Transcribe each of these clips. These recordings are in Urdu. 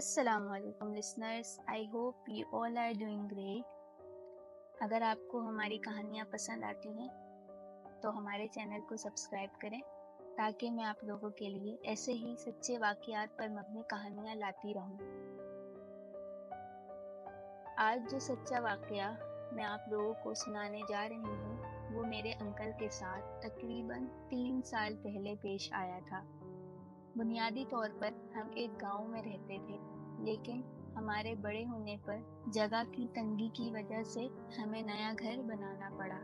السلام علیکم listeners, I hope you all are doing great. اگر آپ کو ہماری کہانیاں پسند آتی ہیں تو ہمارے چینل کو سبسکرائب کریں تاکہ میں آپ لوگوں کے لیے ایسے ہی سچے واقعات پر مبنی کہانیاں لاتی رہوں۔ آج جو سچا واقعہ میں آپ لوگوں کو سنانے جا رہی ہوں وہ میرے انکل کے ساتھ تقریباً 3 سال پہلے پیش آیا تھا۔ بنیادی طور پر ہم ایک گاؤں میں رہتے تھے، لیکن ہمارے بڑے ہونے پر جگہ کی تنگی کی وجہ سے ہمیں نیا گھر بنانا پڑا،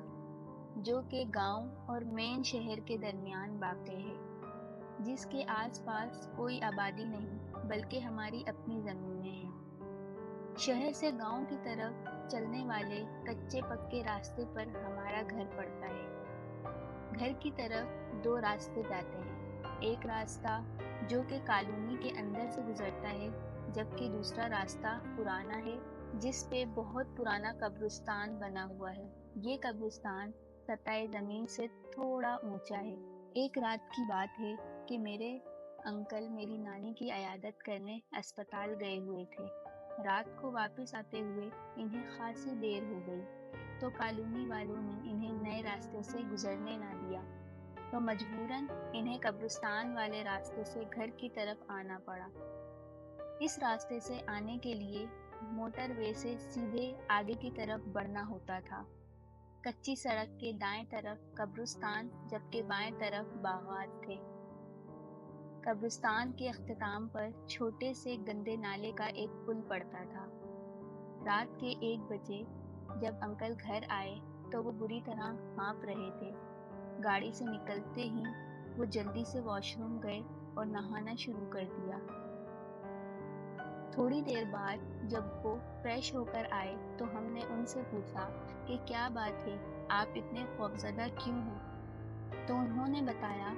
جو کہ گاؤں اور مین شہر کے درمیان واقع ہے، جس کے آس پاس کوئی آبادی نہیں بلکہ ہماری اپنی زمینیں ہیں۔ شہر سے گاؤں کی طرف چلنے والے کچے پکے راستے پر ہمارا گھر پڑتا ہے۔ گھر کی طرف 2 راستے جاتے ہیں، ایک راستہ جو کہ کالونی کے اندر سے گزرتا ہے، جبکہ دوسرا راستہ پرانا ہے جس پہ بہت پرانا قبرستان بنا ہوا ہے۔ یہ قبرستان سطح زمین سے تھوڑا اونچا ہے۔ ایک رات کی بات ہے کہ میرے انکل میری نانی کی عیادت کرنے اسپتال گئے ہوئے تھے۔ رات کو واپس آتے ہوئے انہیں خاصی دیر ہو گئی، تو کالونی والوں نے انہیں نئے راستے سے گزرنے نہ دیا، تو مجبوراً انہیں قبرستان والے راستے سے گھر کی طرف آنا پڑا۔ اس راستے سے آنے کے لیے موٹر وے سے سیدھے آگے کی طرف بڑھنا ہوتا تھا۔ کچی سڑک کے دائیں طرف قبرستان جبکہ بائیں طرف باغات تھے۔ قبرستان کے اختتام پر چھوٹے سے گندے نالے کا ایک پل پڑتا تھا۔ رات کے 1 بجے جب انکل گھر آئے تو وہ بری طرح ہانپ رہے تھے۔ گاڑی سے نکلتے ہی وہ جلدی سے واش روم گئے اور نہانا شروع کر دیا۔ تھوڑی دیر بعد جب وہ فریش ہو کر آئے تو ہم نے ان سے پوچھا کہ کیا بات ہے، آپ اتنے خوفزدہ کیوں ہیں؟ تو انہوں نے بتایا،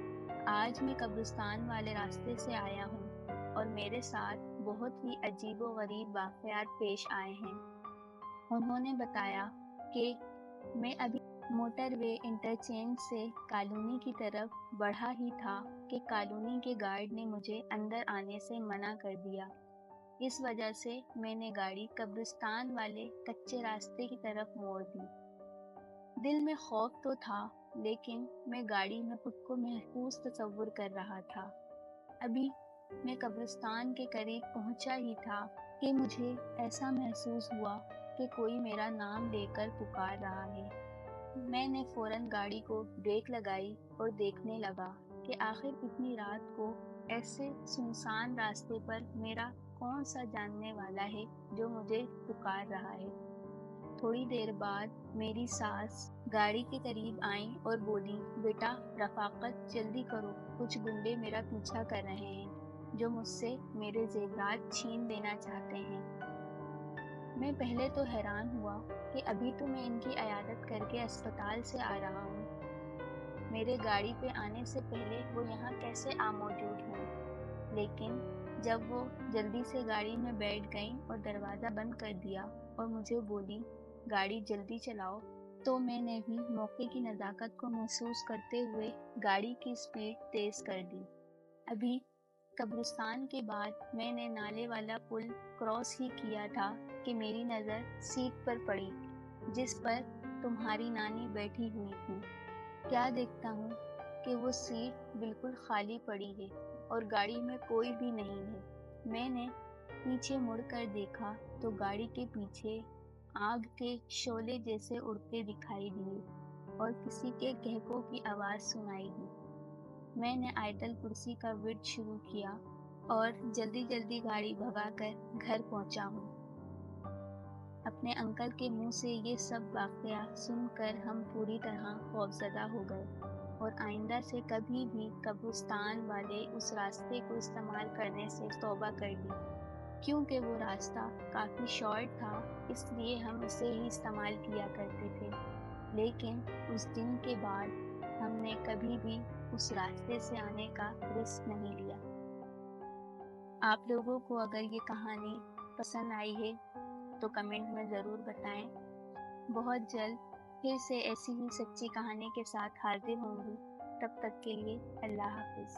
آج میں قبرستان والے راستے سے آیا ہوں اور میرے ساتھ بہت ہی عجیب و غریب واقعات پیش آئے ہیں۔ انہوں نے بتایا کہ میں ابھی موٹر وے انٹرچینج سے کالونی کی طرف بڑھا ہی تھا کہ کالونی کے گارڈ نے مجھے اندر آنے سے منع کر دیا۔ اس وجہ سے میں نے گاڑی قبرستان والے کچے راستے کی طرف موڑ دی۔ دل میں خوف تو تھا، لیکن میں گاڑی میں خود کو محفوظ تصور کر رہا تھا۔ ابھی میں قبرستان کے قریب پہنچا ہی تھا کہ مجھے ایسا محسوس ہوا کہ کوئی میرا نام لے کر پکار رہا ہے۔ میں نے فوراً گاڑی کو بریک لگائی اور دیکھنے لگا کہ آخر اتنی رات کو ایسے سنسان راستے پر میرا کون سا جاننے والا ہے جو مجھے پکار رہا ہے۔ تھوڑی دیر بعد میری ساس گاڑی کے قریب آئیں اور بولی، بیٹا رفاقت جلدی کرو، کچھ گنڈے میرا پیچھا کر رہے ہیں جو مجھ سے میرے زیورات چھین لینا چاہتے ہیں۔ میں پہلے تو حیران ہوا کہ ابھی تو میں ان کی عیادت کر کے اسپتال سے آ رہا ہوں، میرے گاڑی پہ آنے سے پہلے وہ یہاں کیسے موجود ہوں؟ لیکن جب وہ جلدی سے گاڑی میں بیٹھ گئیں اور دروازہ بند کر دیا اور مجھے بولی، گاڑی جلدی چلاؤ، تو میں نے بھی موقع کی نزاکت کو محسوس کرتے ہوئے گاڑی کی سپیڈ تیز کر دی۔ ابھی قبرستان کے بعد میں نے نالے والا پل کراس ہی کیا تھا کہ میری نظر سیٹ پر پڑی جس پر تمہاری نانی بیٹھی ہوئی تھی۔ کیا دیکھتا ہوں کہ وہ سیٹ بالکل خالی پڑی ہے اور گاڑی میں کوئی بھی نہیں ہے۔ میں نے پیچھے مڑ کر دیکھا تو گاڑی کے پیچھے آگ کے شعلے جیسے اڑتے دکھائی دیے اور کسی کے کہکوں کی آواز سنائی دی۔ میں نے آیتل کرسی کا ورد شروع کیا اور جلدی جلدی گاڑی بھگا کر گھر پہنچا ہوں۔ اپنے انکل کے منہ سے یہ سب واقعہ سن کر ہم پوری طرح خوفزدہ ہو گئے اور آئندہ سے کبھی بھی قبرستان والے اس راستے کو استعمال کرنے سے توبہ کر لی۔ کیونکہ وہ راستہ کافی شارٹ تھا، اس لیے ہم اسے ہی استعمال کیا کرتے تھے، لیکن اس دن کے بعد ہم نے کبھی بھی اس راستے سے آنے کا رسک نہیں لیا۔ آپ لوگوں کو اگر یہ کہانی پسند آئی ہے تو کمنٹ میں ضرور بتائیں۔ بہت جلد پھر سے ایسی ہی سچی کہانی کے ساتھ حاضر ہوں گی۔ تب تک کے لیے اللہ حافظ۔